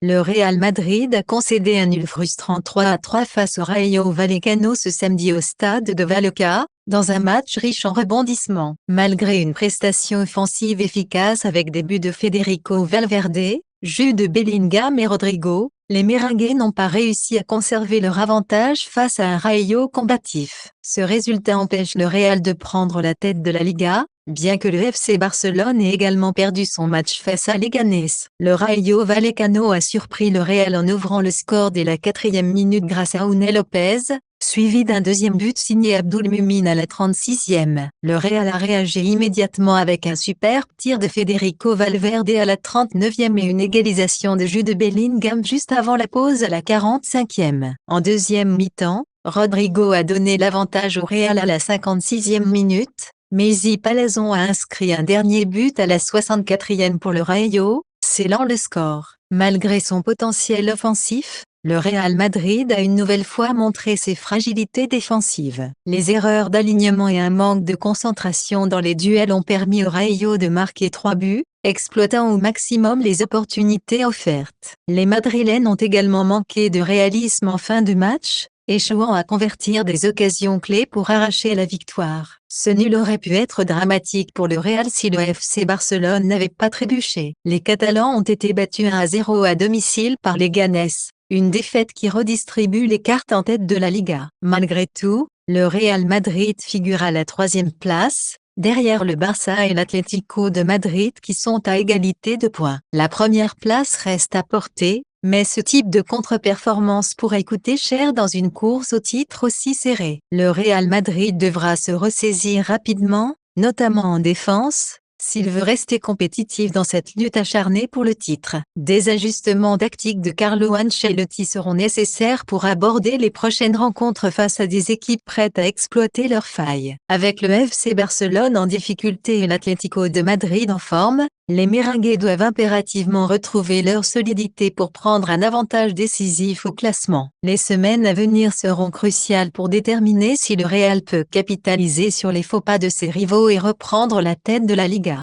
Le Real Madrid a concédé un nul frustrant 3-3 face au Rayo Vallecano ce samedi au stade de Vallecas, dans un match riche en rebondissements. Malgré une prestation offensive efficace avec des buts de Federico Valverde, Jude Bellingham et Rodrigo, les Merengues n'ont pas réussi à conserver leur avantage face à un Rayo combatif. Ce résultat empêche le Real de prendre la tête de la Liga, bien que le FC Barcelone ait également perdu son match face à Leganés. Le Rayo Vallecano a surpris le Real en ouvrant le score dès la 4e minute grâce à Unai Lopez, suivi d'un deuxième but signé Abdul Mumin à la 36e. Le Real a réagi immédiatement avec un superbe tir de Federico Valverde à la 39e et une égalisation de Jude Bellingham juste avant la pause à la 45e. En deuxième mi-temps, Rodrigo a donné l'avantage au Real à la 56e minute, mais Palazón a inscrit un dernier but à la 64e pour le Rayo, scellant le score. Malgré son potentiel offensif, le Real Madrid a une nouvelle fois montré ses fragilités défensives. Les erreurs d'alignement et un manque de concentration dans les duels ont permis au Rayo de marquer 3 buts, exploitant au maximum les opportunités offertes. Les Madrilènes ont également manqué de réalisme en fin de match, échouant à convertir des occasions clés pour arracher la victoire. Ce nul aurait pu être dramatique pour le Real si le FC Barcelone n'avait pas trébuché. Les Catalans ont été battus 1-0 à domicile par Leganés, une défaite qui redistribue les cartes en tête de la Liga. Malgré tout, le Real Madrid figure à la 3e place, derrière le Barça et l'Atlético de Madrid qui sont à égalité de points. La première place reste à portée, mais ce type de contre-performance pourrait coûter cher dans une course au titre aussi serrée. Le Real Madrid devra se ressaisir rapidement, notamment en défense, s'il veut rester compétitif dans cette lutte acharnée pour le titre. Des ajustements tactiques de Carlo Ancelotti seront nécessaires pour aborder les prochaines rencontres face à des équipes prêtes à exploiter leurs failles. Avec le FC Barcelone en difficulté et l'Atlético de Madrid en forme, les Merengues doivent impérativement retrouver leur solidité pour prendre un avantage décisif au classement. Les semaines à venir seront cruciales pour déterminer si le Real peut capitaliser sur les faux pas de ses rivaux et reprendre la tête de la Liga.